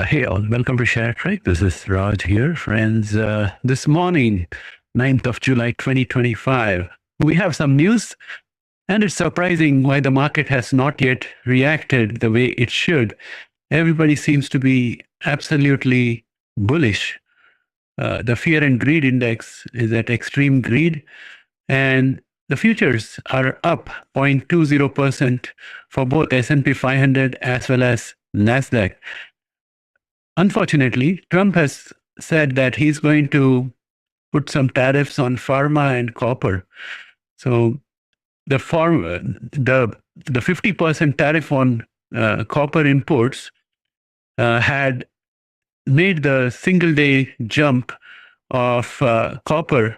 Hey all, welcome to ShareTreck. This is Raj here, friends. This morning, 9th of July 2025, we have some news, and it's surprising why the market has not yet reacted the way it should. Everybody seems to be absolutely bullish. The fear and greed index is at extreme greed, and the futures are up 0.20% for both S&P 500 as well as NASDAQ. Unfortunately, Trump has said that he's going to put some tariffs on pharma and copper. So the 50% tariff on copper imports had made the single-day jump of copper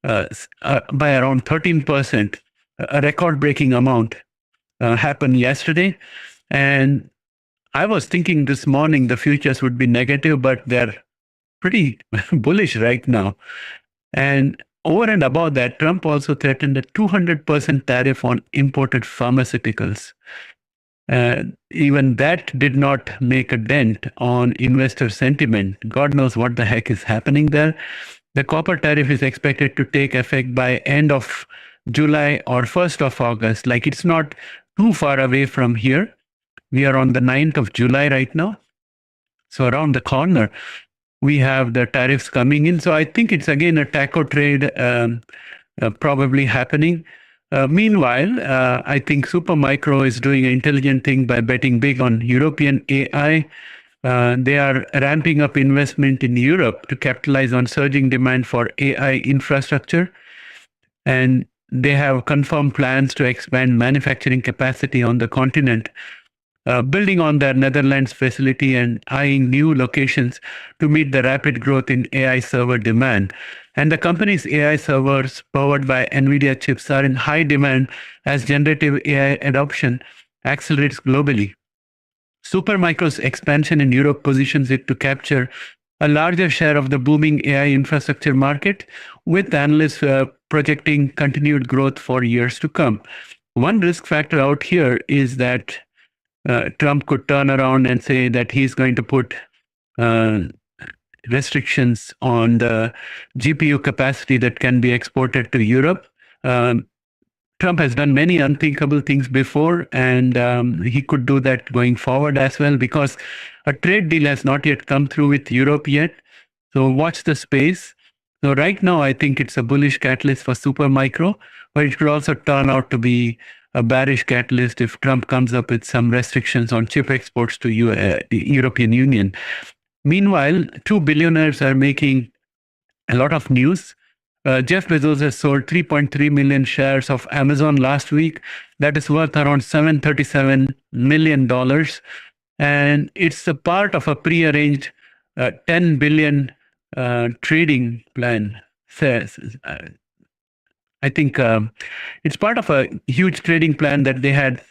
by around 13%, a record-breaking amount happened yesterday. And I was thinking this morning the futures would be negative, but they're pretty bullish right now. And over and above that, Trump also threatened a 200% tariff on imported pharmaceuticals. Even that did not make a dent on investor sentiment. God knows what the heck is happening there. The copper tariff is expected to take effect by end of July or 1st of August. Like, it's not too far away from here. We are on the 9th of July right now. So around the corner, we have the tariffs coming in. So I think it's again a taco trade probably happening. Meanwhile, I think Supermicro is doing an intelligent thing by betting big on European AI. They are ramping up investment in Europe to capitalize on surging demand for AI infrastructure. And they have confirmed plans to expand manufacturing capacity on the continent, building on their Netherlands facility and eyeing new locations to meet the rapid growth in AI server demand. And the company's AI servers powered by NVDA chips are in high demand as generative AI adoption accelerates globally. Supermicro's expansion in Europe positions it to capture a larger share of the booming AI infrastructure market, with analysts projecting continued growth for years to come. One risk factor out here is that Trump could turn around and say that he's going to put restrictions on the GPU capacity that can be exported to Europe. Trump has done many unthinkable things before, and he could do that going forward as well, because a trade deal has not yet come through with Europe yet. So watch the space. So right now, I think it's a bullish catalyst for Supermicro, but it could also turn out to be a bearish catalyst if Trump comes up with some restrictions on chip exports to the European Union. Meanwhile, two billionaires are making a lot of news. Jeff Bezos has sold 3.3 million shares of Amazon last week. That is worth around $737 million. And it's a part of a prearranged $10 billion trading plan. I think it's part of a huge trading plan that they had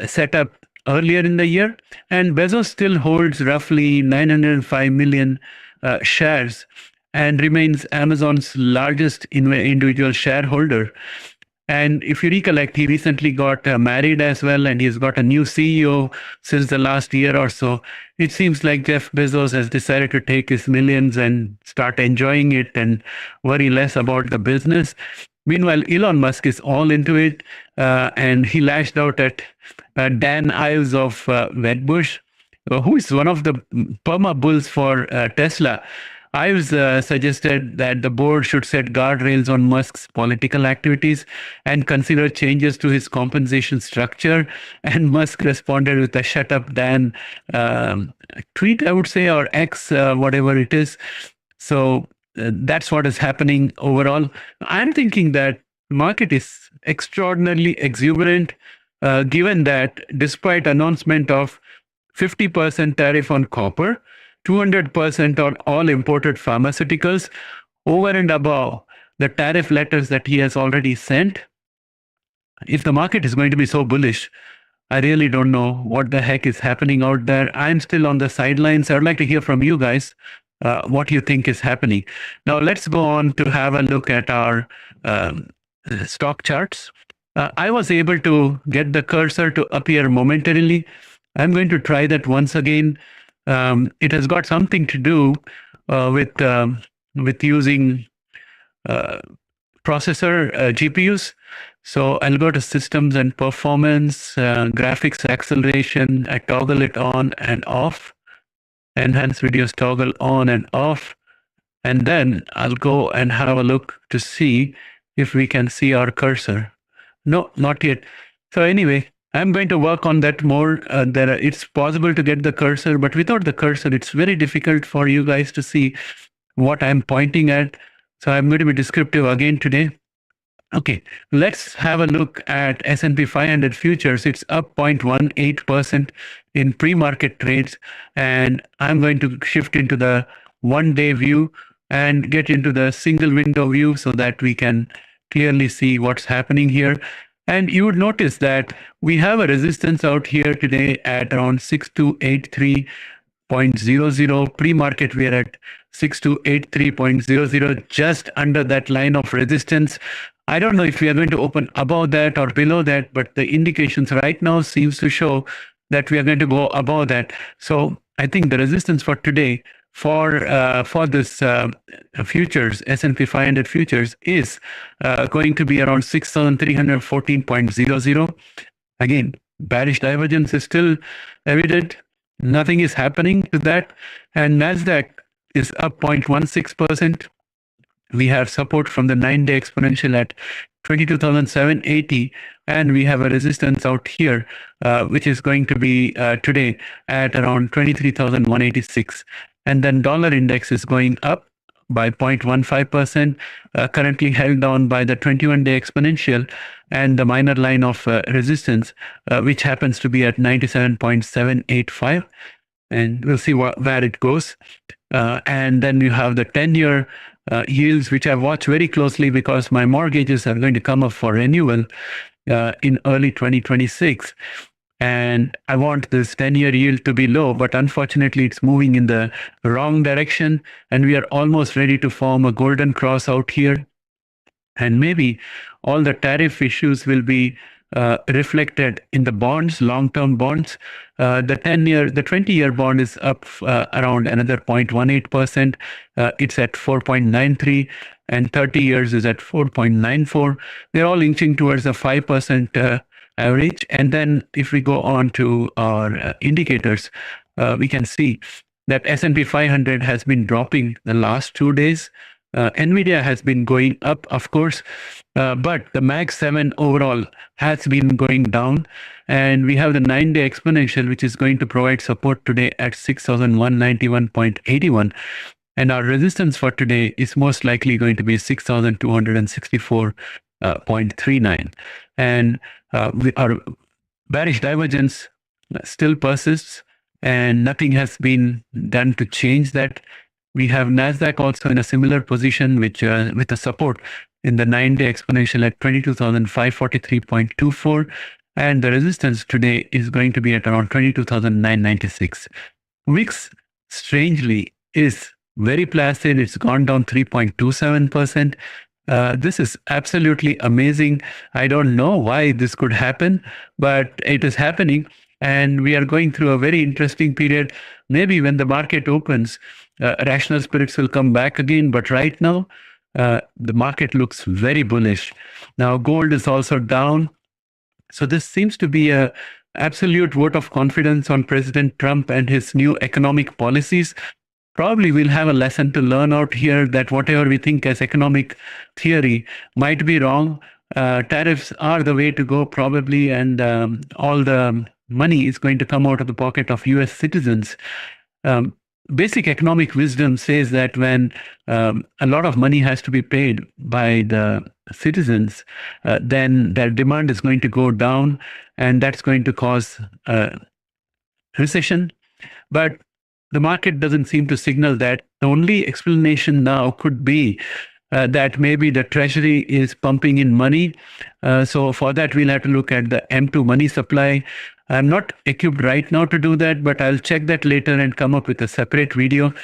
set up earlier in the year. And Bezos still holds roughly 905 million shares and remains Amazon's largest individual shareholder. And if you recollect, he recently got married as well, and he's got a new CEO since the last year or so. It seems like Jeff Bezos has decided to take his millions and start enjoying it and worry less about the business. Meanwhile, Elon Musk is all into it, and he lashed out at Dan Ives of Wedbush, who is one of the perma bulls for Tesla. Ives suggested that the board should set guardrails on Musk's political activities and consider changes to his compensation structure. And Musk responded with a "shut up, Dan" tweet, I would say, or X, whatever it is. So that's what is happening overall. I'm thinking that the market is extraordinarily exuberant, given that despite announcement of 50% tariff on copper, 200% on all imported pharmaceuticals, over and above the tariff letters that he has already sent. If the market is going to be so bullish, I really don't know what the heck is happening out there. I'm still on the sidelines. I'd like to hear from you guys what you think is happening. Now, let's go on to have a look at our stock charts. I was able to get the cursor to appear momentarily. I'm going to try that once again. it has got something to do with using processor GPUs. So I'll go to systems and performance, graphics acceleration. I toggle it on and off. Enhanced videos toggle on and off. And then I'll go and have a look to see if we can see our cursor. No, not yet. So anyway, I'm going to work on that more. It's possible to get the cursor, but without the cursor, it's very difficult for you guys to see what I'm pointing at. So I'm going to be descriptive again today. Okay, let's have a look at S&P 500 futures. It's up 0.18% in pre-market trades. And I'm going to shift into the one-day view and get into the single window view so that we can clearly see what's happening here. And you would notice that we have a resistance out here today at around 6283.00. Pre-market, we are at 6283.00, just under that line of resistance. I don't know if we are going to open above that or below that, but the indications right now seems to show that we are going to go above that. So I think the resistance for today for this futures, S&P 500 futures, is going to be around 6,314.00. Again, bearish divergence is still evident. Nothing is happening to that. And NASDAQ is up 0.16%. We have support from the 9-day exponential at 22,780, and we have a resistance out here, which is going to be today at around 23,186. And then dollar index is going up by 0.15%, currently held down by the 21-day exponential and the minor line of resistance, which happens to be at 97.785. And we'll see where it goes. And then you have the 10-year yields, which I've watched very closely because my mortgages are going to come up for renewal in early 2026. And I want this 10-year yield to be low, but unfortunately it's moving in the wrong direction. And we are almost ready to form a golden cross out here. And maybe all the tariff issues will be reflected in the bonds, long-term bonds. The 20-year bond is up around another 0.18%. It's at 4.93, and 30 years is at 4.94. They're all inching towards a 5% average. And then if we go on to our indicators, we can see that S&P 500 has been dropping the last 2 days. NVDA has been going up, of course, but the MAG 7 overall has been going down. And we have the 9-day exponential, which is going to provide support today at 6,191.81. And our resistance for today is most likely going to be 6,264.39. And our bearish divergence still persists, and nothing has been done to change that. We have NASDAQ also in a similar position, which with a support in the 9-day exponential at 22,543.24. And the resistance today is going to be at around 22,996. VIX, strangely, is very placid. It's gone down 3.27%. This is absolutely amazing. I don't know why this could happen, but it is happening. And we are going through a very interesting period. Maybe when the market opens, rational spirits will come back again. But right now, the market looks very bullish. Now, gold is also down. So this seems to be an absolute vote of confidence on President Trump and his new economic policies. Probably we'll have a lesson to learn out here that whatever we think as economic theory might be wrong. Tariffs are the way to go, probably, and all the money is going to come out of the pocket of US citizens. Basic economic wisdom says that when a lot of money has to be paid by the citizens, then their demand is going to go down, and that's going to cause recession. But the market doesn't seem to signal that. The only explanation now could be that maybe the treasury is pumping in money. So for that, we'll have to look at the M2 money supply. I'm not equipped right now to do that, but I'll check that later and come up with a separate video.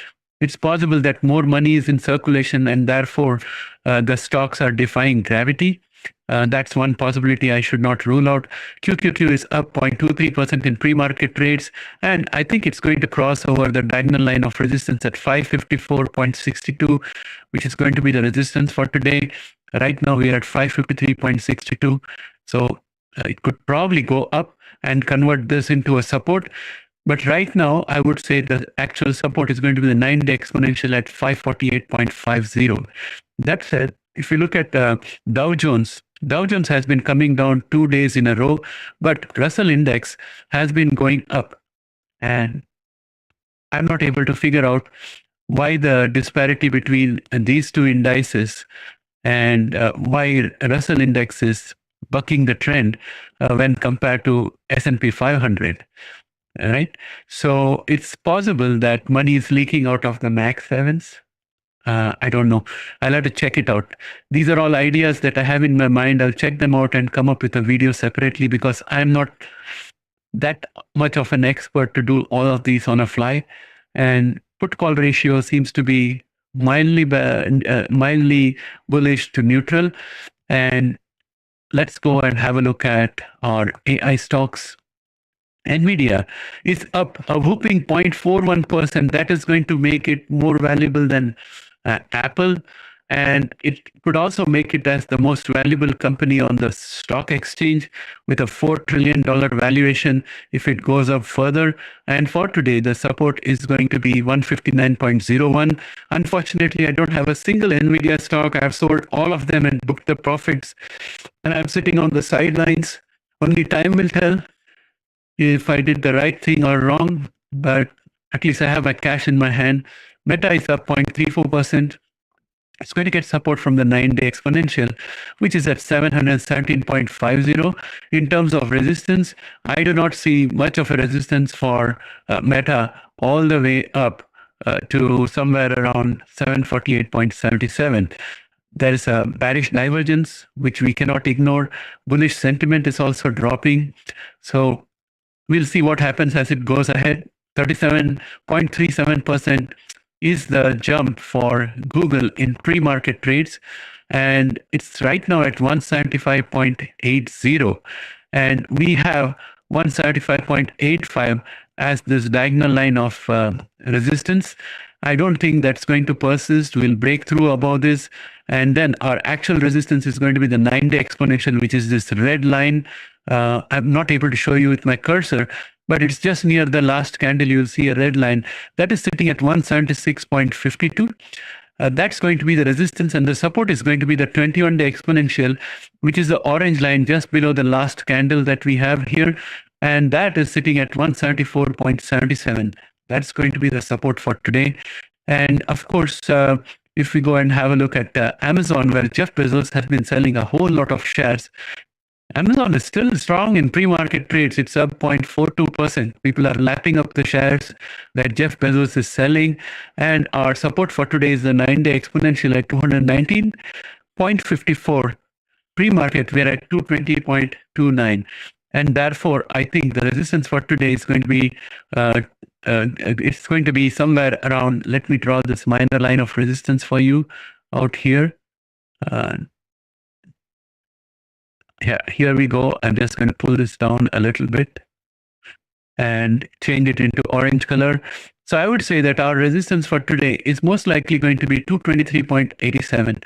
It's possible that more money is in circulation and therefore the stocks are defying gravity. That's one possibility I should not rule out. QQQ is up 0.23% in pre-market trades, and I think it's going to cross over the diagonal line of resistance at 554.62, which is going to be the resistance for today. Right now we are at 553.62, so it could probably go up and convert this into a support. But right now, I would say the actual support is going to be the 9-day exponential at 548.50. That said, if you look at Dow Jones has been coming down 2 days in a row, but Russell Index has been going up. And I'm not able to figure out why the disparity between these two indices and why Russell Index is bucking the trend when compared to S&P 500. Right. So it's possible that money is leaking out of the Max 7s. I don't know. I'll have to check it out. These are all ideas that I have in my mind. I'll check them out and come up with a video separately because I'm not that much of an expert to do all of these on a fly. And put call ratio seems to be mildly bullish to neutral. And let's go and have a look at our AI stocks. NVDA is up a whooping 0.41%. That is going to make it more valuable than Apple. And it could also make it as the most valuable company on the stock exchange with a $4 trillion valuation if it goes up further. And for today, the support is going to be 159.01. Unfortunately, I don't have a single NVIDIA stock. I've sold all of them and booked the profits. And I'm sitting on the sidelines. Only time will tell if I did the right thing or wrong, but at least I have my cash in my hand. Meta is up 0.34%. It's going to get support from the 9-day exponential, which is at 717.50. In terms of resistance, I do not see much of a resistance for Meta all the way up to somewhere around 748.77. There is a bearish divergence, which we cannot ignore. Bullish sentiment is also dropping. So we'll see what happens as it goes ahead. 37.37% is the jump for Google in pre-market trades. And it's right now at 175.80. And we have 175.85 as this diagonal line of resistance. I don't think that's going to persist. We'll break through above this. And then our actual resistance is going to be the 9-day exponential, which is this red line. I'm not able to show you with my cursor, but it's just near the last candle. You'll see a red line that is sitting at 176.52. That's going to be the resistance, and the support is going to be the 21-day exponential, which is the orange line just below the last candle that we have here. And that is sitting at 174.77. That's going to be the support for today. And of course, if we go and have a look at Amazon, where Jeff Bezos has been selling a whole lot of shares, Amazon is still strong in pre-market trades. It's up 0.42%. People are lapping up the shares that Jeff Bezos is selling. And our support for today is the 9-day exponential at 219.54. Pre-market, we're at 220.29. And therefore, I think the resistance for today is going to be, it's going to be somewhere around, let me draw this minor line of resistance for you out here. Yeah, here we go. I'm just going to pull this down a little bit and change it into orange color. So I would say that our resistance for today is most likely going to be 223.87.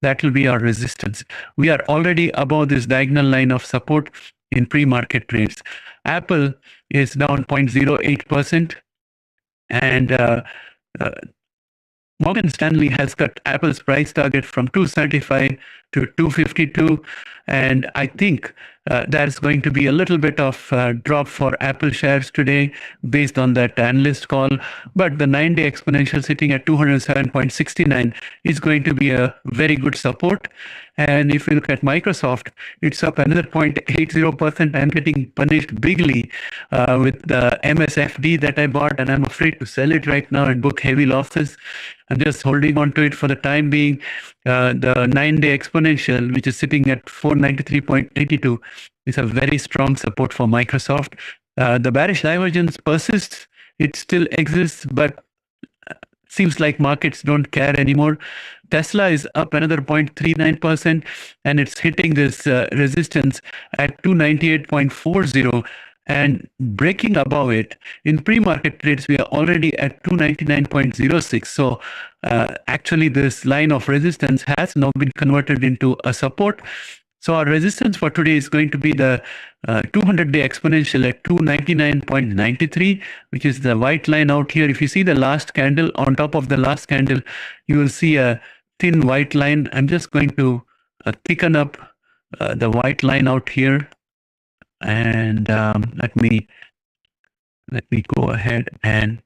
That will be our resistance. We are already above this diagonal line of support in pre-market trades. Apple is down 0.08%, and Morgan Stanley has cut Apple's price target from 275 to 252, and I think there's going to be a little bit of drop for Apple shares today based on that analyst call. But the 9-day exponential sitting at 207.69 is going to be a very good support. And if you look at Microsoft, it's up another 0.80%. I'm getting punished bigly with the MSFT that I bought, and I'm afraid to sell it right now and book heavy losses. I'm just holding on to it for the time being. The 9-day exponential, which is sitting at 493.82, is a very strong support for Microsoft. The bearish divergence persists. It still exists, but seems like markets don't care anymore. Tesla is up another 0.39%, and it's hitting this resistance at 298.40 and breaking above it. In pre-market trades, we are already at 299.06. So actually, this line of resistance has now been converted into a support. So our resistance for today is going to be the 200-day exponential at 299.93, which is the white line out here. If you see the last candle, on top of the last candle, you will see a thin white line. I'm just going to thicken up the white line out here. And let me go ahead and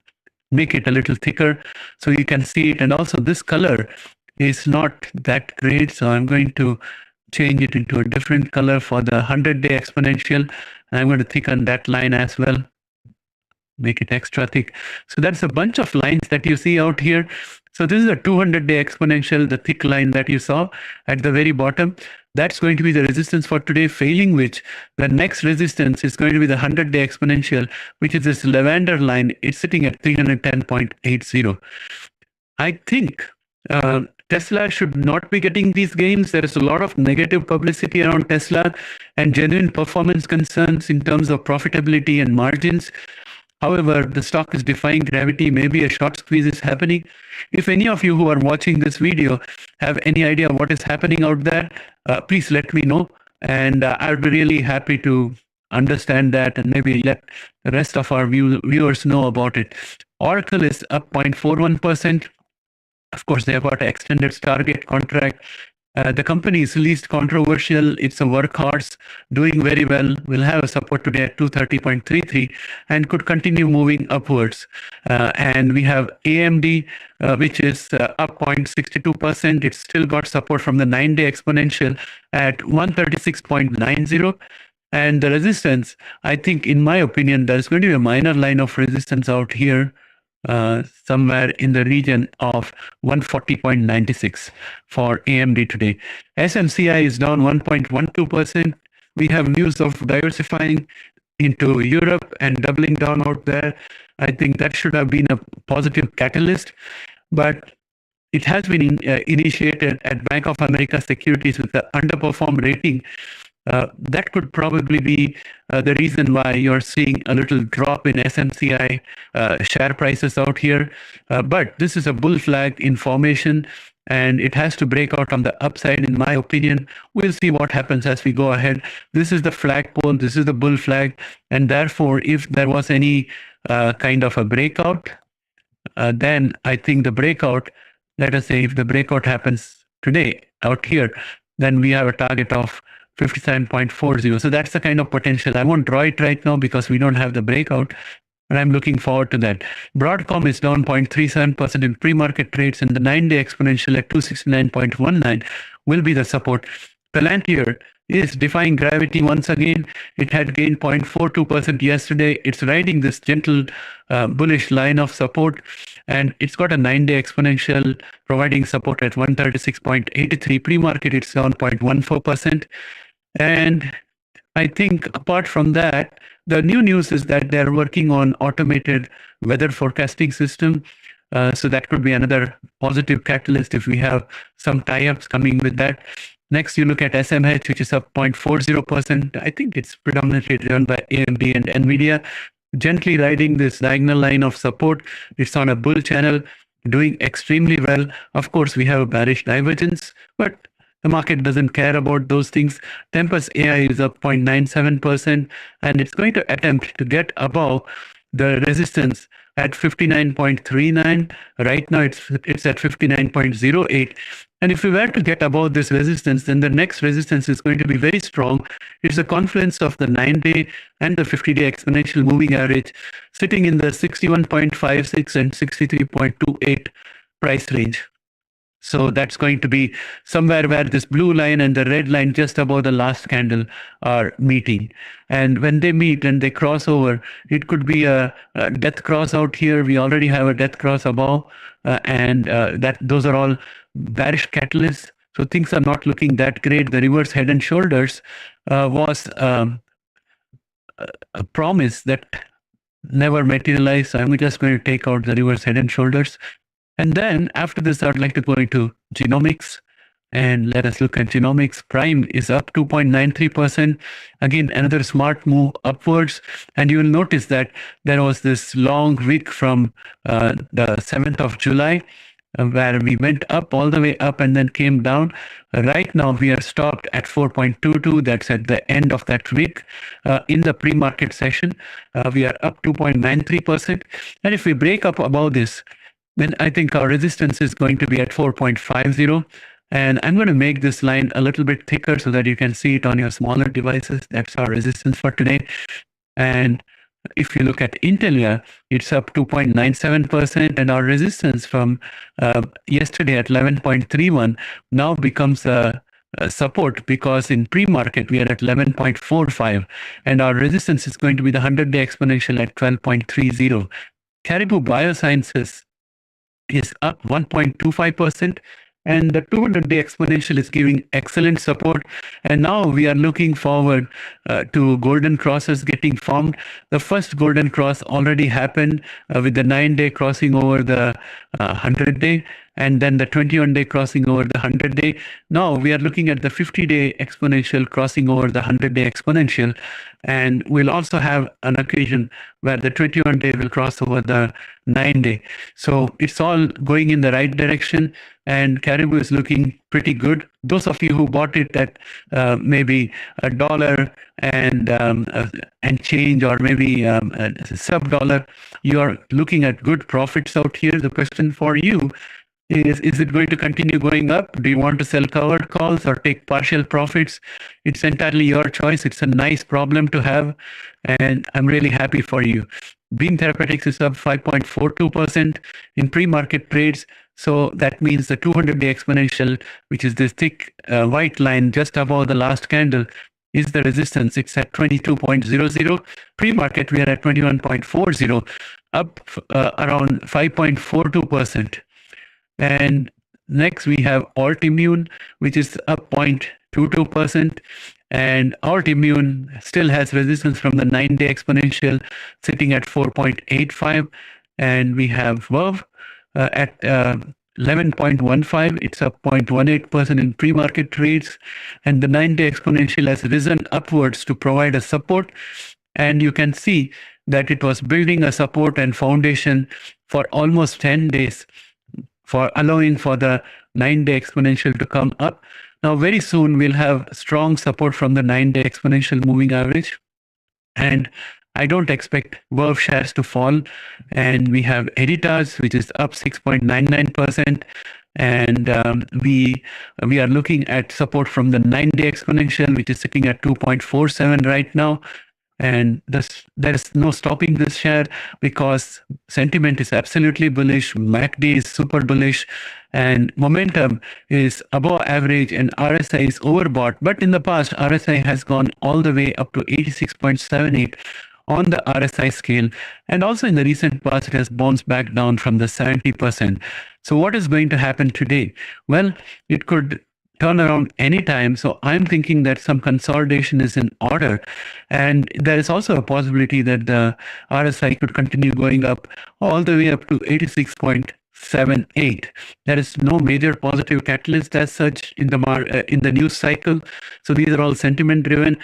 make it a little thicker so you can see it. And also this color is not that great, so I'm going to change it into a different color for the 100-day exponential. And I'm going to thicken that line as well, make it extra thick. So that's a bunch of lines that you see out here. So this is a 200-day exponential, the thick line that you saw at the very bottom. That's going to be the resistance for today, failing which the next resistance is going to be the 100-day exponential, which is this lavender line. It's sitting at 310.80. I think Tesla should not be getting these gains. There is a lot of negative publicity around Tesla and genuine performance concerns in terms of profitability and margins. However, the stock is defying gravity. Maybe a short squeeze is happening. If any of you who are watching this video have any idea what is happening out there, please let me know. And I would be really happy to understand that and maybe let the rest of our viewers know about it. Oracle is up 0.41%. Of course, they have got an extended Stargate contract. The company is least controversial. It's a workhorse, doing very well. We'll have a support today at 230.33 and could continue moving upwards. And we have AMD, which is up 0.62%. It's still got support from the 9-day exponential at 136.90. And the resistance, I think, in my opinion, there's going to be a minor line of resistance out here, somewhere in the region of 140.96 for AMD today. SMCI is down 1.12%. We have news of diversifying into Europe and doubling down out there. I think that should have been a positive catalyst, but it has been initiated at Bank of America Securities with the underperform rating. That could probably be the reason why you're seeing a little drop in SMCI share prices out here. But this is a bull flag in formation, and it has to break out on the upside, in my opinion. We'll see what happens as we go ahead. This is the flagpole, this is the bull flag, and therefore, if there was any kind of a breakout, then I think the breakout, let us say if the breakout happens today out here, then we have a target of 57.40. So that's the kind of potential. I won't draw it right now because we don't have the breakout, but I'm looking forward to that. Broadcom is down 0.37% in pre-market trades, and the 9-day exponential at 269.19 will be the support. Palantir is defying gravity once again. It had gained 0.42% yesterday. It's riding this gentle bullish line of support, and it's got a 9-day exponential providing support at 136.83. Pre-market, it's down 0.14%. And I think apart from that, the new news is that they're working on automated weather forecasting system. So that could be another positive catalyst if we have some tie-ups coming with that. Next, you look at SMH, which is up 0.40%. I think it's predominantly driven by AMD and NVDA, gently riding this diagonal line of support. It's on a bull channel, doing extremely well. Of course, we have a bearish divergence, but the market doesn't care about those things. Tempus AI is up 0.97%, and it's going to attempt to get above the resistance at 59.39. Right now, it's at 59.08. And if we were to get above this resistance, then the next resistance is going to be very strong. It's a confluence of the 9-day and the 50-day exponential moving average, sitting in the 61.56 and 63.28 price range. So that's going to be somewhere where this blue line and the red line just above the last candle are meeting. And when they meet and they cross over, it could be a death cross out here. We already have a death cross above, and those are all bearish catalysts. So things are not looking that great. The reverse head and shoulders was a promise that never materialized. So I'm just going to take out the reverse head and shoulders. And then after this, I'd like to go into genomics. And let us look at genomics. Prime is up 2.93%. Again, another smart move upwards. And you will notice that there was this long wick from the 7th of July, where we went up all the way up and then came down. Right now, we are stopped at 4.22. That's at the end of that wick. In the pre-market session, we are up 2.93%. And if we break up above this, then I think our resistance is going to be at 4.50. And I'm going to make this line a little bit thicker so that you can see it on your smaller devices. That's our resistance for today. And if you look at Intel, it's up 2.97%, and our resistance from yesterday at 11.31 now becomes a support, because in pre-market we are at 11.45, and our resistance is going to be the 100-day exponential at 12.30. Caribou Biosciences is up 1.25%. And the 200-day exponential is giving excellent support. And now we are looking forward to golden crosses getting formed. The first golden cross already happened with the 9-day crossing over the 100-day, and then the 21-day crossing over the 100-day. Now we are looking at the 50-day exponential crossing over the 100-day exponential. And we'll also have an occasion where the 21-day will cross over the 9-day. So it's all going in the right direction, and Caribou is looking pretty good. Those of you who bought it at maybe $1 and change, or maybe sub-$1, you are looking at good profits out here. The question for you is it going to continue going up? Do you want to sell covered calls or take partial profits? It's entirely your choice. It's a nice problem to have, and I'm really happy for you. Beam Therapeutics is up 5.42% in pre-market trades. So that means the 200-day exponential, which is this thick white line just above the last candle, is the resistance. It's at 22.00. Pre-market, we are at 21.40, up around 5.42%. And next we have Altimmune, which is up 0.22%. And Altimmune still has resistance from the 9-day exponential, sitting at 4.85. And we have Verve at 11.15. It's up 0.18% in pre-market trades. And the 9-day exponential has risen upwards to provide a support. And you can see that it was building a support and foundation for almost 10 days, for allowing for the 9-day exponential to come up. Now, very soon, we'll have strong support from the 9-day exponential moving average. And I don't expect Verve shares to fall. And we have Editas, which is up 6.99%. And we are looking at support from the 9-day exponential, which is sitting at 2.47 right now. And there is no stopping this share, because sentiment is absolutely bullish, MACD is super bullish, and momentum is above average, and RSI is overbought. But in the past, RSI has gone all the way up to 86.78 on the RSI scale. And also in the recent past, it has bounced back down from the 70%. So what is going to happen today? Well, it could turn around anytime. So I'm thinking that some consolidation is in order. And there is also a possibility that the RSI could continue going up all the way up to 86.78. There is no major positive catalyst as such in the news cycle. So these are all sentiment driven.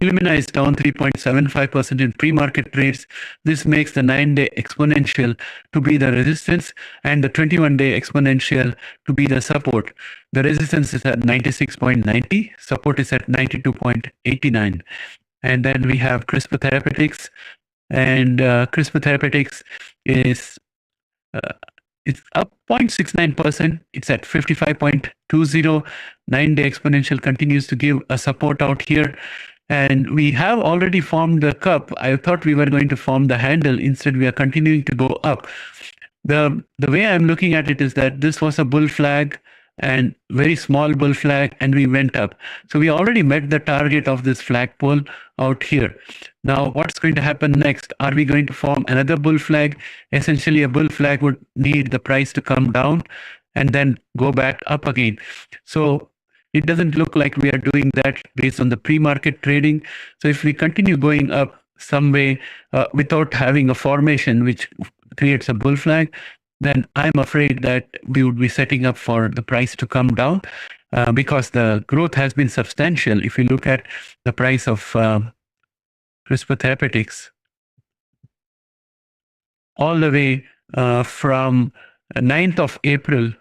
Illumina is down 3.75% in pre-market trades. This makes the 9-day exponential to be the resistance and the 21-day exponential to be the support. The resistance is at 96.90, support is at 92.89. And then we have CRISPR Therapeutics, and CRISPR Therapeutics is it's up 0.69%. It's at 55.20. 9-day exponential continues to give a support out here. And we have already formed the cup. I thought we were going to form the handle. Instead, we are continuing to go up. The way I'm looking at it is that this was a bull flag, and very small bull flag, and we went up. So we already met the target of this flagpole out here. Now, what's going to happen next? Are we going to form another bull flag? Essentially, a bull flag would need the price to come down and then go back up again. So it doesn't look like we are doing that based on the pre-market trading. So if we continue going up some way without having a formation which creates a bull flag, then I'm afraid that we would be setting up for the price to come down because the growth has been substantial. If you look at the price of CRISPR Therapeutics, all the way from 9th of April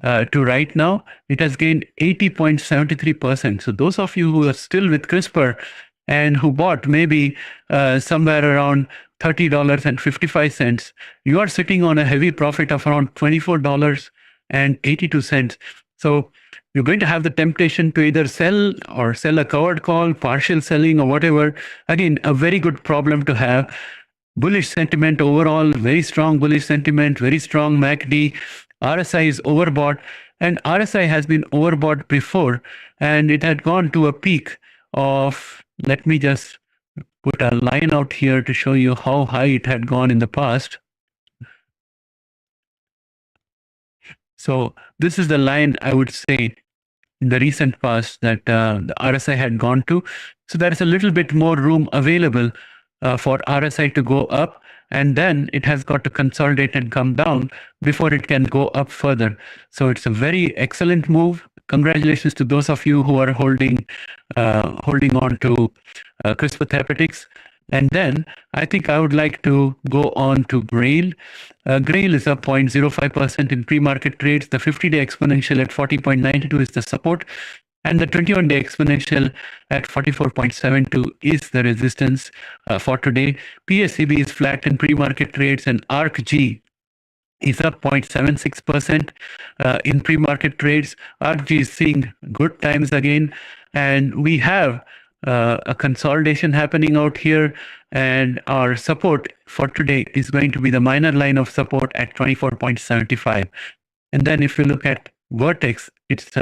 to right now, it has gained 80.73%. So those of you who are still with CRISPR and who bought maybe somewhere around $30.55, you are sitting on a heavy profit of around $24.82. So you're going to have the temptation to either sell or sell a covered call, partial selling or whatever. Again, a very good problem to have. Bullish sentiment overall, very strong bullish sentiment, very strong MACD. RSI is overbought, and RSI has been overbought before, and it had gone to a peak of, let me just put a line out here to show you how high it had gone in the past. So this is the line I would say in the recent past that the RSI had gone to. So there is a little bit more room available for RSI to go up, and then it has got to consolidate and come down before it can go up further. So it's a very excellent move. Congratulations to those of you who are holding on to CRISPR Therapeutics. And then I think I would like to go on to Grail. Grail is up 0.05% in pre-market trades. The 50-day exponential at 40.92 is the support. And the 21-day exponential at 44.72 is the resistance for today. PSEB is flat in pre-market trades, and ARCG is up 0.76% in pre-market trades. ARCG is seeing good times again, and we have a consolidation happening out here, and our support for today is going to be the minor line of support at 24.75. And then if you look at Vertex, it's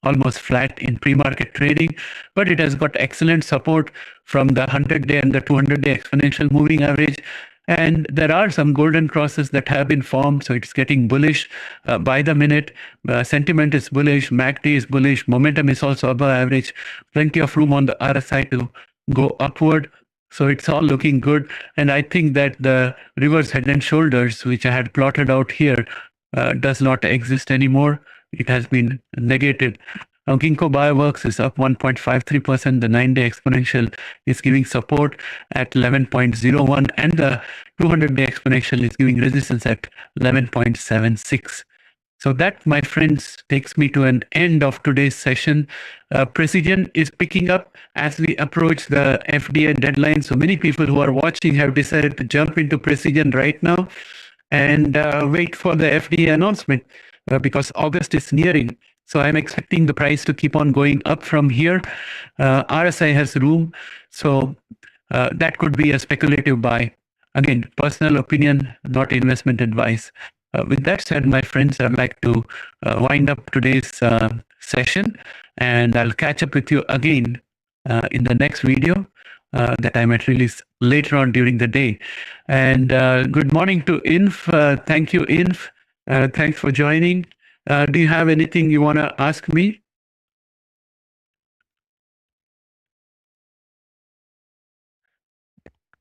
almost flat in pre-market trading, but it has got excellent support from the 100-day and the 200-day exponential moving average. And there are some golden crosses that have been formed, so it's getting bullish by the minute. Sentiment is bullish, MACD is bullish, momentum is also above average, plenty of room on the RSI to go upward. So it's all looking good. And I think that the reverse head and shoulders, which I had plotted out here, does not exist anymore. It has been negated. Now, Ginkgo Bioworks is up 1.53%. The 9-day exponential is giving support at 11.01, and the 200-day exponential is giving resistance at 11.76. So that, my friends, takes me to an end of today's session. Precision is picking up as we approach the FDA deadline. So many people who are watching have decided to jump into Precision right now and wait for the FDA announcement because August is nearing. So I'm expecting the price to keep on going up from here. RSI has room, so that could be a speculative buy. Again, personal opinion, not investment advice. With that said, my friends, I'd like to wind up today's session, and I'll catch up with you again in the next video that I might release later on during the day. And good morning to Inf. Thank you, Inf. Thanks for joining. Do you have anything you want to ask me?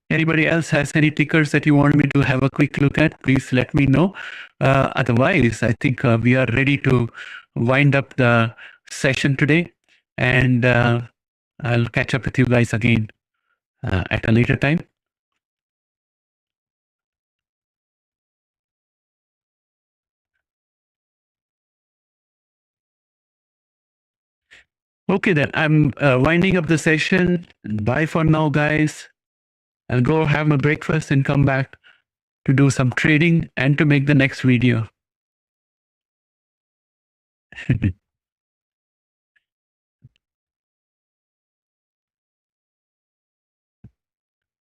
Anybody else has any tickers that you want me to have a quick look at? Please let me know. Otherwise, I think we are ready to wind up the session today, and I'll catch up with you guys again at a later time. Okay, then I'm winding up the session. Bye for now, guys. I'll go have my breakfast and come back to do some trading and to make the next video.